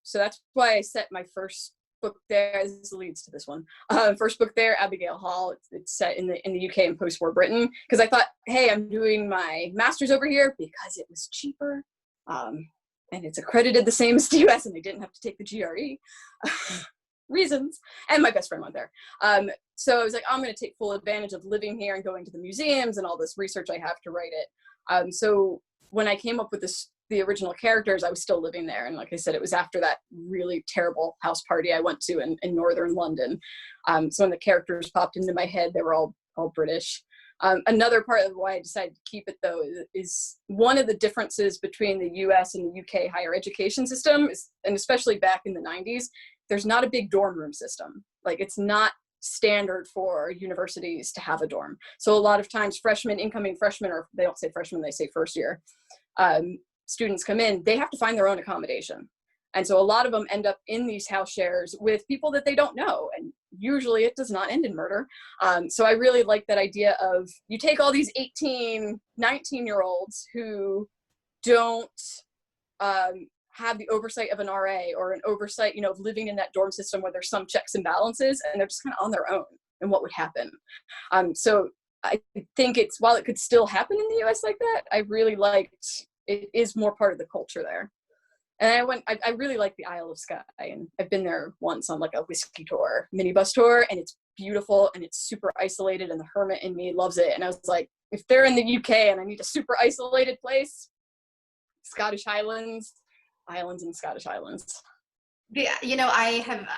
So that's why I set my first book there. This leads to this one. First book there, Abigail Hall. It's set in the UK and post-war Britain. Because I thought, hey, I'm doing my master's over here because it was cheaper. And it's accredited the same as the US, and I didn't have to take the GRE. Reasons. And my best friend went there. So I was like, I'm going to take full advantage of living here and going to the museums and all this research I have to write it. So when I came up with the original characters, I was still living there. And like I said, it was after that really terrible house party I went to in northern London. So when the characters popped into my head, they were all British. Another part of why I decided to keep it, though, is one of the differences between the US and the UK higher education system, and especially back in the 90s, there's not a big dorm room system. Like, it's not standard for universities to have a dorm. So a lot of times incoming freshmen, or they don't say freshmen, they say first year, students come in, they have to find their own accommodation. And so a lot of them end up in these house shares with people that they don't know. And usually it does not end in murder. So I really like that idea of, you take all these 18, 19-year-olds who don't have the oversight of an RA or an oversight, of living in that dorm system where there's some checks and balances, and they're just kind of on their own and what would happen. So I think while it could still happen in the US like that, I really liked, it is more part of the culture there. And I really like the Isle of Skye, and I've been there once on like a whiskey tour, minibus tour, and it's beautiful and it's super isolated, and the hermit in me loves it. And I was like, if they're in the UK and I need a super isolated place, Scottish Highlands, Islands and Scottish Islands. Yeah,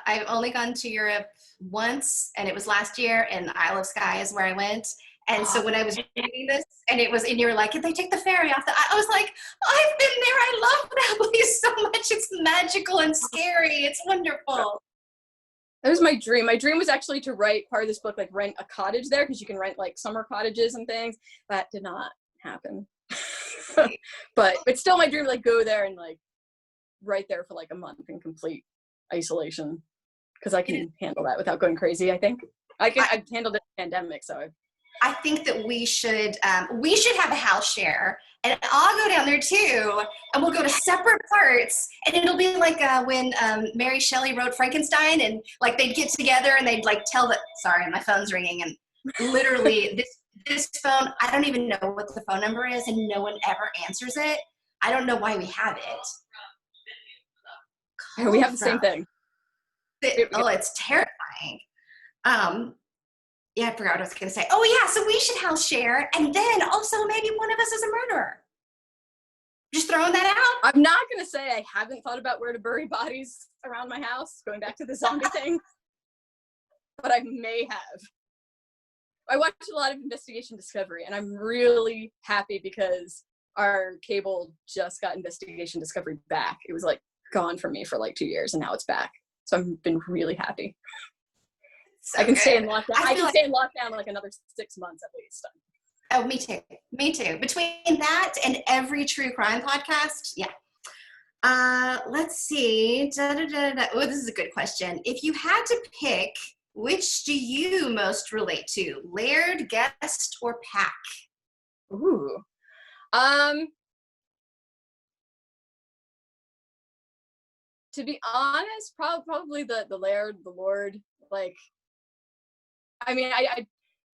I've only gone to Europe once, and it was last year, and the Isle of Skye is where I went. And so when I was reading this, and you were like, if they take the ferry off I was like, I've been there. I love that place so much. It's magical and scary. It's wonderful. That was my dream. My dream was actually to write part of this book, like rent a cottage there, because you can rent like summer cottages and things. That did not happen. But it's still my dream to like go there and like write there for like a month in complete isolation, because I can handle that without going crazy. I think I've handled it in the pandemic, so I think that we should have a house share, and I'll go down there too, and we'll go to separate parts, and it'll be like when Mary Shelley wrote Frankenstein, and like they'd get together and they'd like sorry, my phone's ringing, and literally this phone, I don't even know what the phone number is, and no one ever answers it. I don't know why we have it. We have the same thing. It's terrifying. Yeah, I forgot what I was going to say. Oh, yeah, so we should house share, and then also maybe one of us is a murderer. Just throwing that out. I'm not going to say I haven't thought about where to bury bodies around my house, going back to the zombie thing, but I may have. I watched a lot of Investigation Discovery, and I'm really happy because our cable just got Investigation Discovery back. It was like gone from me for like 2 years, and now it's back. So I've been really happy. So I can stay in lockdown. I can stay in lockdown like another 6 months at least. Oh, me too. Me too. Between that and every true crime podcast, yeah. Let's see. Oh, this is a good question. If you had to pick, which do you most relate to? Laird, guest, or pack? Ooh. To be honest, probably the Laird, the Lord. Like, I mean, I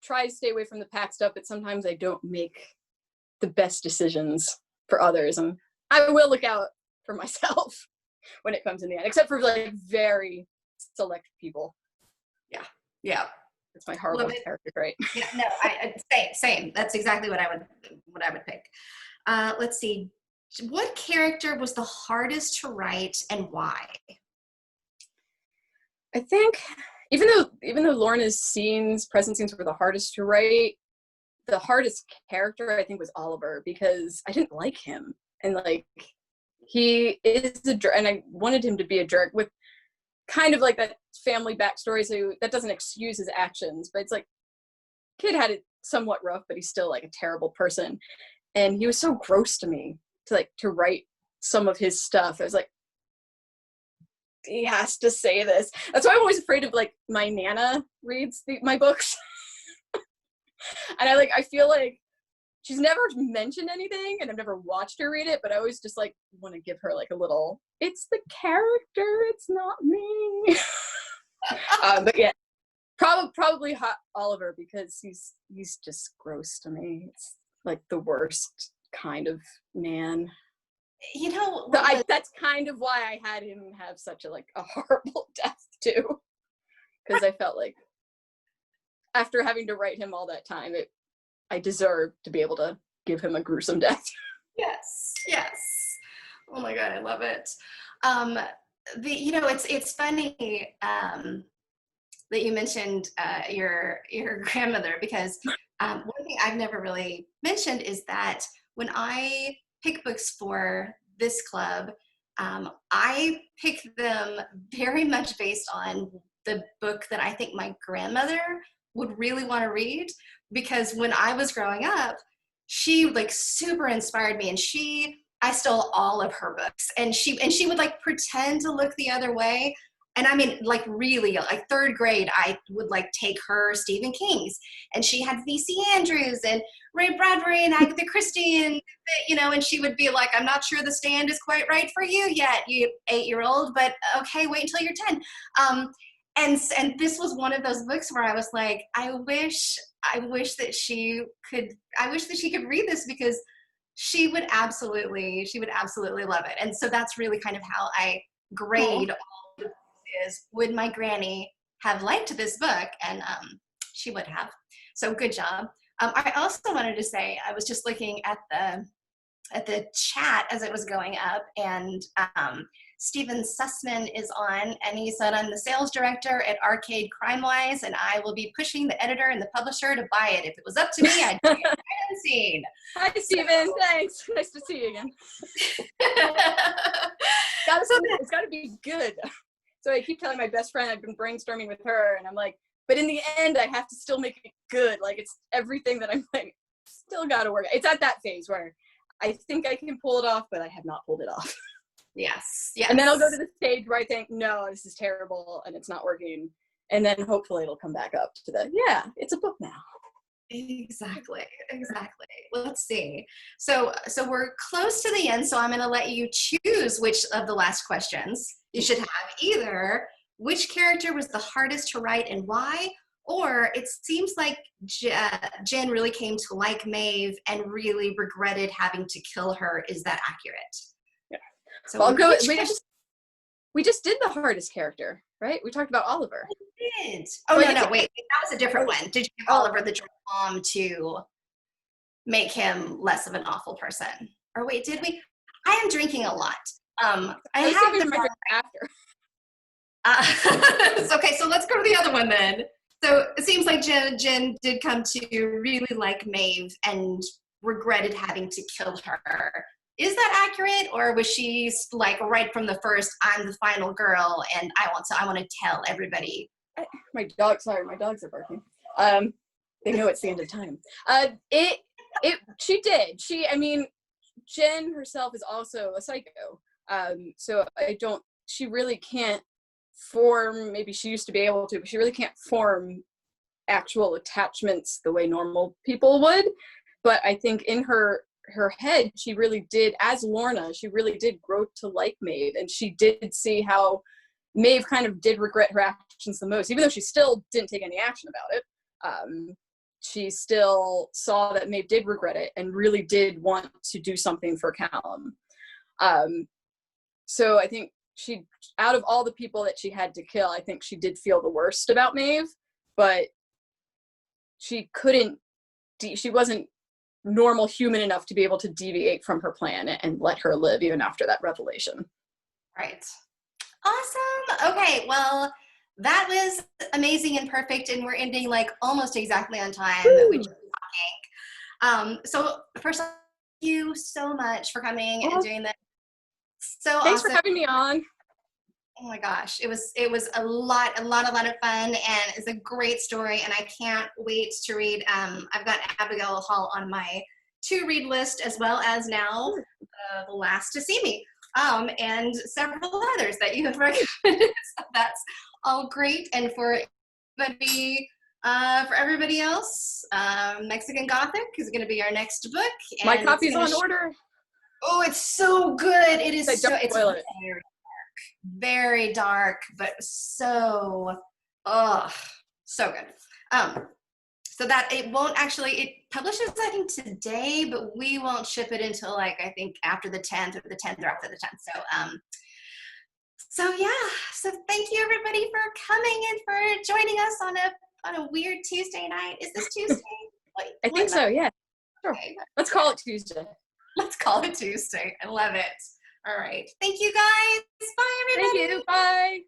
try to stay away from the pack stuff, but sometimes I don't make the best decisions for others, and I will look out for myself when it comes in the end, except for like very select people. Yeah. It's my horrible character trait. Yeah, no, same. That's exactly what I would pick. Let's see. What character was the hardest to write, and why? I think even though Lorna's present scenes were the hardest to write, the hardest character I think was Oliver, because I didn't like him, and like he is a jerk, and I wanted him to be a jerk with kind of like that family backstory, so that doesn't excuse his actions, but it's like kid had it somewhat rough, but he's still like a terrible person, and he was so gross to me to write some of his stuff. I was like, he has to say this. That's why I'm always afraid of, like, my Nana reads my books. And I feel like she's never mentioned anything, and I've never watched her read it, but I always just, like, want to give her, like, a little, it's the character, it's not me. But yeah, probably Hot Oliver, because he's just gross to me. It's, like, the worst kind of man. You know, So that's kind of why I had him have such a horrible death too, because I felt like after having to write him all that time, I deserved to be able to give him a gruesome death. Yes. Oh my God, I love it. It's funny that you mentioned your grandmother, because one thing I've never really mentioned is that when I pick books for this club, I pick them very much based on the book that I think my grandmother would really want to read, because when I was growing up, she super inspired me, and I stole all of her books, and she would pretend to look the other way. And I mean, really, third grade, I would take her Stephen King's, and she had V.C. Andrews and Ray Bradbury and Agatha Christie, and and she would be like, "I'm not sure The Stand is quite right for you yet, you 8-year-old, but okay, wait until you're 10." And this was one of those books where I was like, I wish that she could read this, because she would absolutely love it. And so that's really kind of how I grade all the is, would my granny have liked this book? And she would have. So good job. I also wanted to say, I was just looking at the chat as it was going up, and Stephen Sussman is on, and he said, "I'm the sales director at Arcade Crimewise, and I will be pushing the editor and the publisher to buy it. If it was up to me, I'd buy it unseen." Hi, Stephen. Thanks. Nice to see you again. It's got to be good. So I keep telling my best friend, I've been brainstorming with her, and I'm like, but in the end, I have to still make it good. It's everything that I'm still got to work. It's at that phase where I think I can pull it off, but I have not pulled it off. Yes. And then I'll go to the stage where I think, no, this is terrible and it's not working. And then hopefully it'll come back up to it's a book now. Exactly. Let's see. So we're close to the end, so I'm going to let you choose which of the last questions. You should have either which character was the hardest to write and why, or it seems like Jen really came to like Maeve and really regretted having to kill her. Is that accurate? Yeah. So well, I'll go. We just did the hardest character, right? We talked about Oliver. We did. Oh, no, wait. That was a different one. Did you give Oliver the bomb to make him less of an awful person? Or wait, did we? I am drinking a lot. I have them after. Okay, so let's go to the other one then. So it seems like Jen did come to really like Maeve and regretted having to kill her. Is that accurate, or was she right from the first, I'm the final girl and I want to tell everybody? My dogs are barking. They know it's the end of time. She did. Jen herself is also a psycho. So she really can't form, maybe she used to be able to, but she really can't form actual attachments the way normal people would. But I think in her head, she really did, as Lorna, she really did grow to like Maeve, and she did see how Maeve kind of did regret her actions the most, even though she still didn't take any action about it. She still saw that Maeve did regret it and really did want to do something for Callum. So I think out of all the people that she had to kill, I think she did feel the worst about Maeve, but she wasn't normal human enough to be able to deviate from her plan and let her live even after that revelation. Right. Awesome. Okay, well, that was amazing and perfect, and we're ending almost exactly on time, which is talking. So first, thank you so much for coming and doing this. So thanks awesome. for having me on. Oh my gosh, it was a lot of fun, and it's a great story, and I can't wait to read. I've got Abigail Hall on my to read list, as well as now The Last to See Me. and several others that you have recommended. So that's all great. And for everybody else, Mexican Gothic is going to be our next book. And My copy's on order. Oh, it's so good. It is Don't spoil it. very dark, but so so good. So that it won't actually, it publishes I think today, but we won't ship it until like I think after the 10th or the 10th or after the 10th. So yeah, so thank you everybody for coming and for joining us on a weird Tuesday night. Is this Tuesday? Wait, I think so, yeah. Sure. Okay. Let's call it Tuesday. Let's call it Tuesday. I love it. All right. Thank you guys. Bye everybody. Thank you. Bye.